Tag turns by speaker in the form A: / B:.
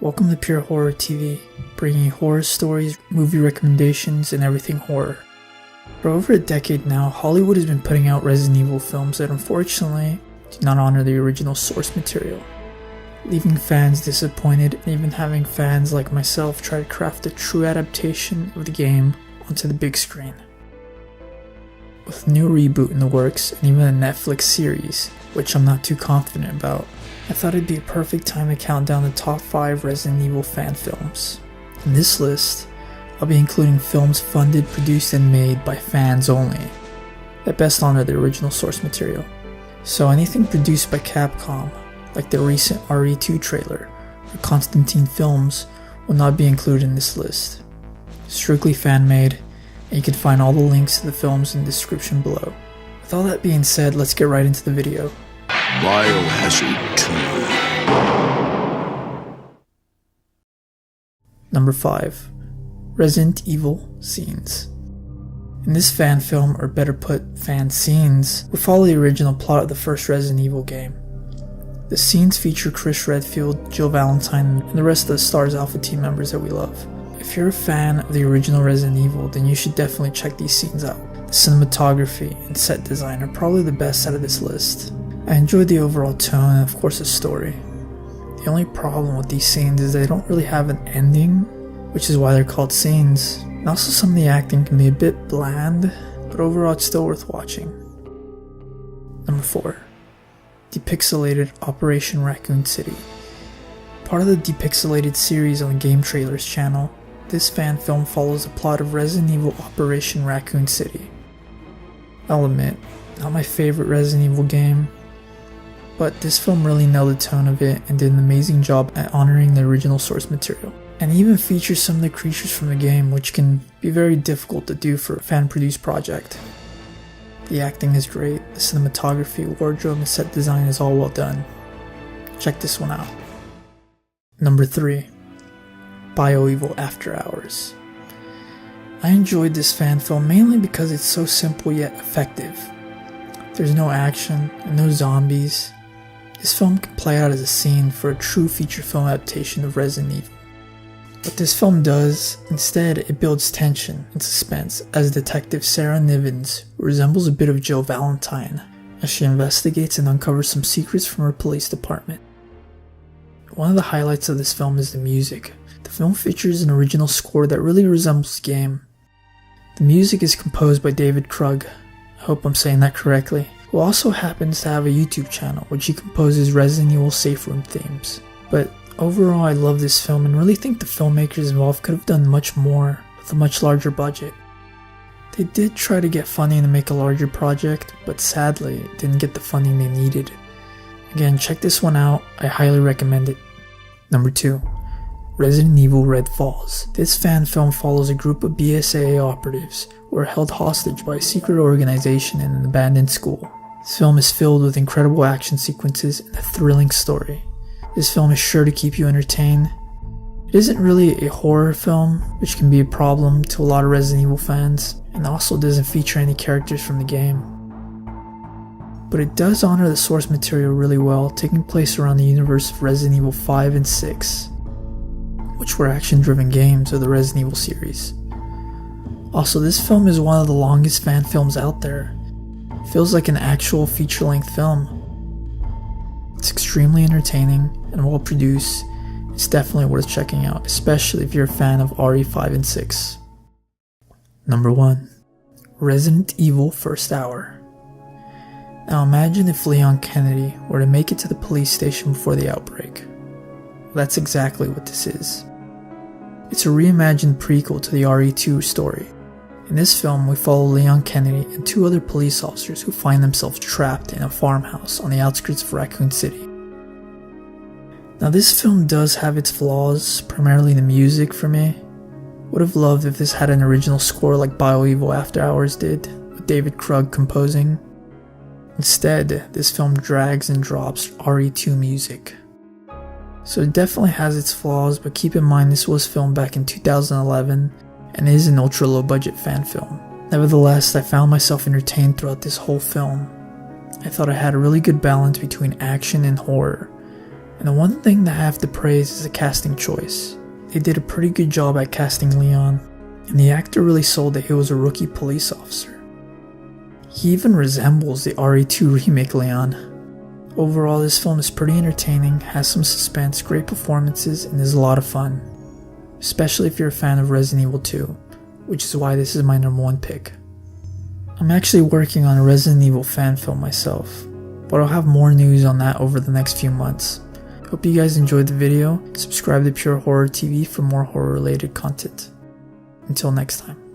A: Welcome to Pure Horror TV, bringing you horror stories, movie recommendations, and everything horror. For over a decade now, Hollywood has been putting out Resident Evil films that unfortunately do not honor the original source material, leaving fans disappointed and even having fans like myself try to craft a true adaptation of the game onto the big screen. With a new reboot in the works and even a Netflix series, which I'm not too confident about, I thought it'd be a perfect time to count down the top 5 Resident Evil fan films. In this list, I'll be including films funded, produced, and made by fans only, that best honor the original source material. So anything produced by Capcom, like the recent RE2 trailer or Constantine films, will not be included in this list. Strictly fan-made, and you can find all the links to the films in the description below. With all that being said, let's get right into the video.
B: Biohazard 2.
A: Number 5. Resident Evil Scenes. In this fan film, or better put, fan scenes, we follow the original plot of the first Resident Evil game. The scenes feature Chris Redfield, Jill Valentine, and the rest of the STARS Alpha team members that we love. If you're a fan of the original Resident Evil, then you should definitely check these scenes out. The cinematography and set design are probably the best out of this list. I enjoyed the overall tone and of course the story. The only problem with these scenes is they don't really have an ending, which is why they're called scenes. And also some of the acting can be a bit bland, but overall it's still worth watching. Number 4. Depixelated Operation Raccoon City. Part of the Depixelated series on the Game Trailers channel, this fan film follows the plot of Resident Evil Operation Raccoon City. I'll admit, not my favorite Resident Evil game, but this film really nailed the tone of it and did an amazing job at honoring the original source material. And even features some of the creatures from the game, which can be very difficult to do for a fan-produced project. The acting is great, the cinematography, wardrobe, and set design is all well done. Check this one out. Number 3. BioEvil After Hours. I enjoyed this fan film mainly because it's so simple yet effective. There's no action and no zombies. This film can play out as a scene for a true feature film adaptation of Resident Evil. What this film does, instead, it builds tension and suspense as Detective Sarah Nivens, who resembles a bit of Jill Valentine, as she investigates and uncovers some secrets from her police department. One of the highlights of this film is the music. The film features an original score that really resembles the game. The music is composed by David Krug, I hope I'm saying that correctly, who also happens to have a YouTube channel which he composes Resident Evil safe room themes. But overall, I love this film and really think the filmmakers involved could have done much more with a much larger budget. They did try to get funding to make a larger project, but sadly didn't get the funding they needed. Again, check this one out, I highly recommend it. Number 2. Resident Evil Red Falls. This fan film follows a group of BSAA operatives who are held hostage by a secret organization in an abandoned school. This film is filled with incredible action sequences and a thrilling story. This film is sure to keep you entertained. It isn't really a horror film, which can be a problem to a lot of Resident Evil fans, and also doesn't feature any characters from the game. But it does honor the source material really well, taking place around the universe of Resident Evil 5 and 6, which were action-driven games of the Resident Evil series. Also, this film is one of the longest fan films out there. It feels like an actual feature-length film. It's extremely entertaining and well produced. It's definitely worth checking out, especially if you're a fan of RE5 and 6. Number 1. Resident Evil First Hour. Now imagine if Leon Kennedy were to make it to the police station before the outbreak. Well, that's exactly what this is. It's a reimagined prequel to the RE2 story. In this film, we follow Leon Kennedy and 2 other police officers who find themselves trapped in a farmhouse on the outskirts of Raccoon City. Now this film does have its flaws, primarily the music for me. Would have loved if this had an original score like BioEvil After Hours did, with David Krug composing. Instead, this film drags and drops RE2 music. So it definitely has its flaws, but keep in mind this was filmed back in 2011 and is an ultra low budget fan film. Nevertheless, I found myself entertained throughout this whole film. I thought it had a really good balance between action and horror, And the one thing that I have to praise is the casting choice. They did a pretty good job at casting Leon, and the actor really sold that he was a rookie police officer. He even resembles the RE2 remake Leon. Overall, this film is pretty entertaining, has some suspense, great performances, and is a lot of fun. Especially if you're a fan of Resident Evil 2, which is why this is my number 1 pick. I'm actually working on a Resident Evil fan film myself, but I'll have more news on that over the next few months. Hope you guys enjoyed the video. Subscribe to Pure Horror TV for more horror related content. Until next time.